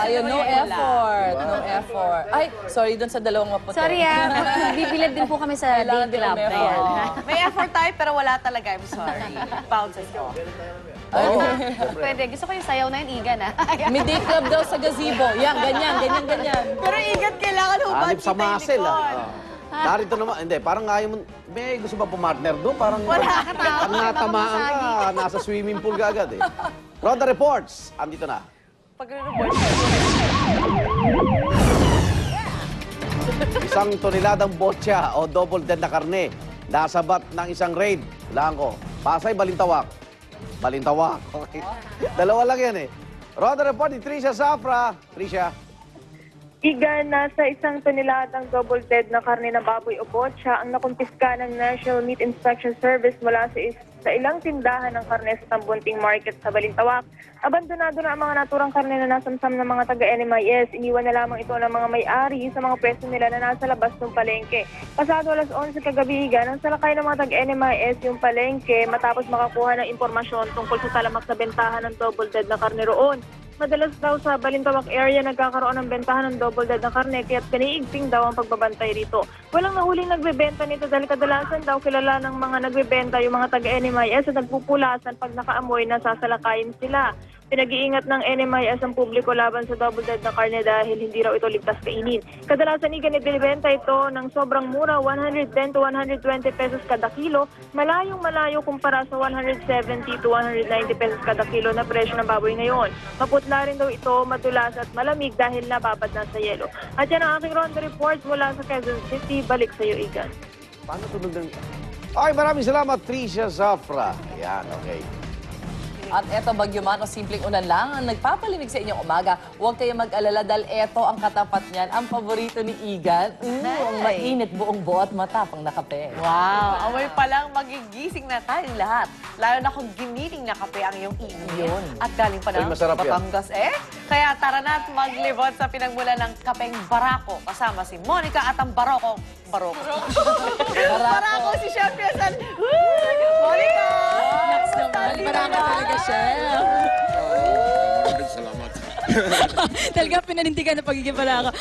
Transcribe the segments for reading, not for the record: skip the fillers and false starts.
Ayun, no effort. No effort. Ay, sorry dun sa dalawang maputi. Sorry bibilad din po kami sa day club. May effort tayo pero wala talaga. I'm sorry. Bounces ko. Pwede. Gusto ko yung sayaw na yun, Igan, ha? May day club daw sa gazebo. Yan, ganyan. Pero Igan, kailangan hubad Hanip sa muscle, Narito naman, hindi, parang ayaw mo, may gusto ba pumartner doon? Parang pag natamaan ka, nasa swimming pool ka agad eh. Roda Reports, andito na. Pag-report. Isang toneladang botya o double dead na karne, nasabat ng isang raid. Hulaan ko, Pasay, Balintawak. Balintawak, okay. Dalawa lang yan eh. Roda Report ni Tricia Zafra. Tricia. Igan, nasa isang toneladang double dead na karne ng baboy o botya ang nakumpiska ng National Meat Inspection Service mula sa ilang tindahan ng karne sa Tambunting Market sa Balintawak. Abandonado na ang mga naturang karne na nasamsam ng mga taga-NMIS. Iniwan na lamang ito ng mga may-ari sa mga pwesto nila na nasa labas ng palengke. Pasado alas 11 kagabi, Igan, ang salakay ng mga taga-NMIS yung palengke matapos makakuha ng impormasyon tungkol sa talamak na bentahan ng double dead na karne roon. Madalas daw sa Balintawak area nagkakaroon ng bentahan ng double dead na karne kaya't kaniigting daw ang pagbabantay rito. Walang nahuling nagbebenta nito dahil kadalasan daw kilala ng mga nagbebenta yung mga taga-NMIS at nagpupulasan pag nakaamoy na sasalakayin sila. Pinag-iingat ng NMIS ang publiko laban sa double dead na karne dahil hindi raw ito ligtas kainin. Kadalasan Igan ibinibenta ito ng sobrang mura, 110 to 120 pesos kada kilo, malayong-malayo kumpara sa 170 to 190 pesos kada kilo na presyo ng baboy ngayon. Maputla rin daw ito, madulas at malamig dahil nababad na sa yelo. At yan ang aking Ronda Report mula sa Quezon City. Balik sa iyo, Igan. Paano tunog ng... Okay, maraming salamat, Tricia Zafra. Ayan, okay. At eto, bagyo man o simpleng ulan lang ang nagpapalimig sa inyong umaga. Huwag kayong mag-alala dahil eto ang katapat niyan, ang paborito ni Igan. Ang mainit buong buo at matapang na kape. Wow! Amoy palang magigising na tayong lahat. Lalo na kung giniling na kape ang iyong inumin. At galing pa ng Batangas Kaya tara na at maglibot sa pinagmula ng kapeng Barako. Kasama si Monica at ang Barako. Barako si Chef Quezon. Monica! Next naman. Barako talaga, Chef. Salamat. Talaga pinanindigan ng pagiging barako.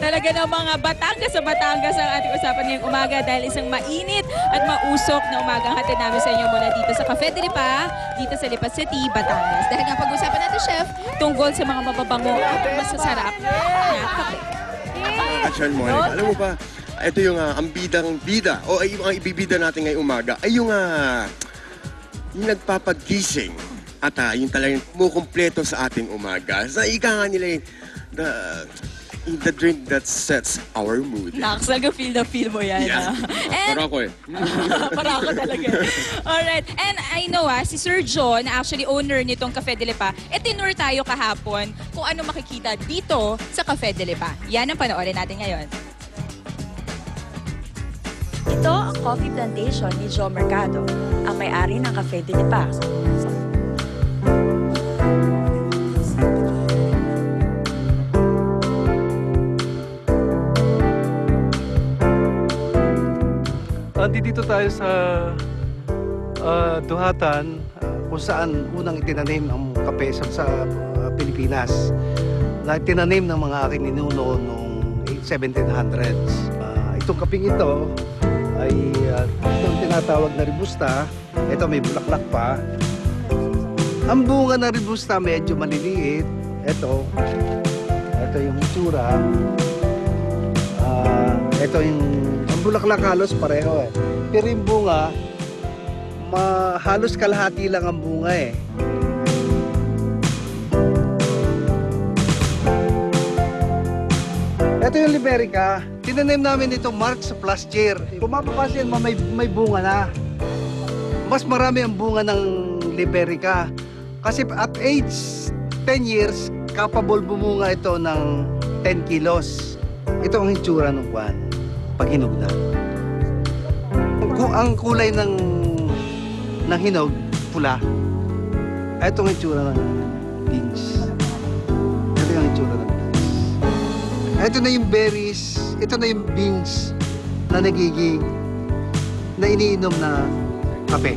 Talaga ng mga Batangas sa Batangas ang ating usapan ngayong umaga dahil isang mainit at mausok na umaga ang hatid namin sa inyo mula dito sa Cafe de Lipa, dito sa Lipa City, Batangas. Dahil nga pag-usapan natin, Chef, tungkol sa mga mababango at masasarap na kape. Actually, Monica, alam mo ba, ito yung ang bidang-bida, o ay, ang ibibida natin ngayong umaga, ay yung nagpapagising at yung talagang kumukumpleto sa ating umaga. Sa ika nga nila the drink that sets our mood. Naks, feel na feel mo yan. Yeah. Barako Barako talaga. Alright. And I know si Sir John, actually owner nitong Cafe de Lipa, tinur tayo kahapon kung ano makikita dito sa Cafe de Lipa. Yan ang panoorin natin ngayon. Ito ang coffee plantation ni Joe Mercado, ang may-ari ng Cafe de Lipa. Dito tayo sa Duhatan, kung saan unang itinanim ang kape sa Pilipinas. Na itinanim ng mga aking ninuno noong 1700s. Itong kaping ito ay itong tinatawag na Robusta. Ito may bulaklak pa. Ang bunga na Robusta medyo maliliit. Ito yung itsura. Ito yung bulaklak halos pareho Pero yung bunga, halos kalahati lang ang bunga Ito yung Liberica. Tinanim namin ito March last year. Kung mapapansin mo, may bunga na. Mas marami ang bunga ng Liberica. Kasi at age 10 years, capable bumunga ito ng 10 kilos. Ito ang hitsura ng kwan. Pag hinog na. Ang kulay ng hinog, pula. Ito ang itsura ng beans. Ito ang itsura ng beans. Ito na yung berries. Ito na yung beans na na iniinom na kape.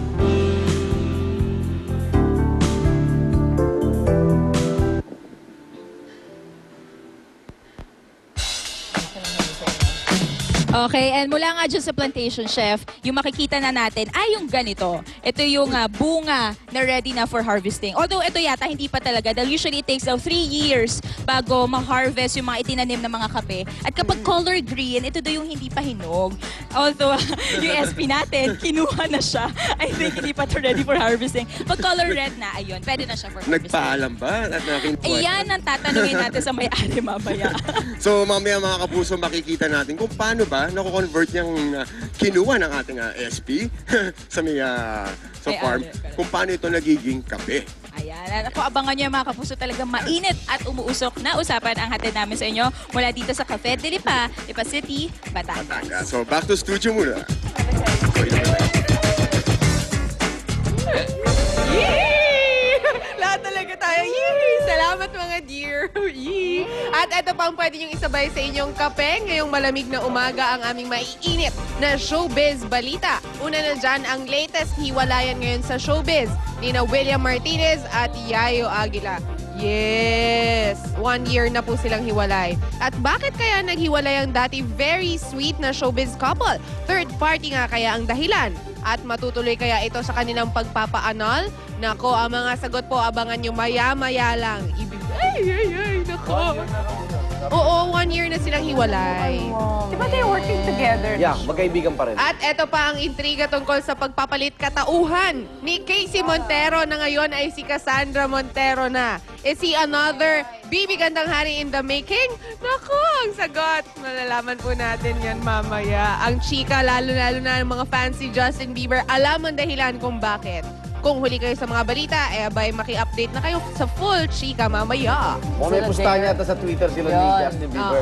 Okay, and mula nga dyan sa plantation, chef, yung makikita na natin ay yung ganito. Ito yung bunga na ready na for harvesting. Although ito yata hindi pa talaga dahil usually it takes 3 years bago ma-harvest yung mga itinanim na mga kape. At kapag color green, ito daw yung hindi pa hinog. Although yung SP natin, kinuha na siya. I think hindi pa to ready for harvesting. Pag color red na, ayun, pwede na siya for harvesting. Nagpaalam ba? At Ayan ang tatanungin natin sa may-ari mamaya. So mamaya mga kapuso, makikita natin kung paano ba naku-convert yung kinuha ng ating SP sa sa farm, kung paano ito nagiging kape. Ayan. Ako, abangan nyo mga kapuso, talagang mainit at umuusok na usapan ang hatid namin sa inyo mula dito sa Cafe de Lipa, Lipa City, Batangas. So back to studio muna. Lahat talaga tayo. Yee! Salamat mga dear. Yee! At ito pa ang pwede niyong isabay sa inyong kape. Ngayong malamig na umaga ang aming maiinit na showbiz balita. Una na dyan ang latest hiwalayan ngayon sa showbiz ni na William Martinez at Yayo Aguila. Yes! 1 year na po silang hiwalay. At bakit kaya naghiwalay ang dati very sweet na showbiz couple? Third party nga kaya ang dahilan. At matutuloy kaya ito sa kanilang pagpapaanal? Nako, ang mga sagot po abangan nyo maya-maya lang. Nako. Oo, 1 year na silang hiwalay. Di ba they're working together? Yeah, magkaibigan pa rin. At eto pa ang intriga tungkol sa pagpapalit katauhan ni Casey Montero na ngayon ay si Cassandra Montero na. Is he another Bibi Gandang Hari in the making? Naku, ang sagot. Malalaman po natin yan mamaya. Ang chika, lalo-lalo na ng mga fans si Justin Bieber, alam ang dahilan kung bakit. Kung huli kayo sa mga balita, abay maki-update na kayo sa full chika mamaya. O may pustahan yata sa Twitter sila ni Justin Bieber.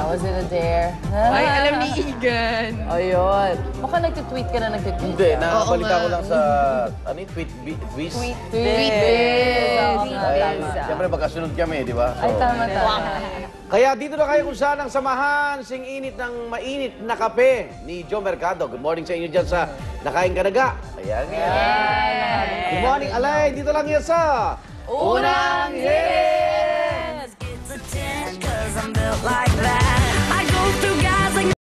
Was it a dare? Ay, alam ni Egan. Ayun. Baka nagtitweet ka na nagtitweet. Hindi, nabalita ko lang sa, tweet biz. Tweet biz. Siyempre, magkasunod kami, di ba? Ay, tama. Kaya dito na kayo kung saan ang samahan, sing-init ng mainit na kape ni Joe Mercado. Good morning sa inyo dyan sa Nakain Kanaga. Ayan nga. Good morning, Alay. Dito lang yan sa Unang Hits! Cause I'm built like that.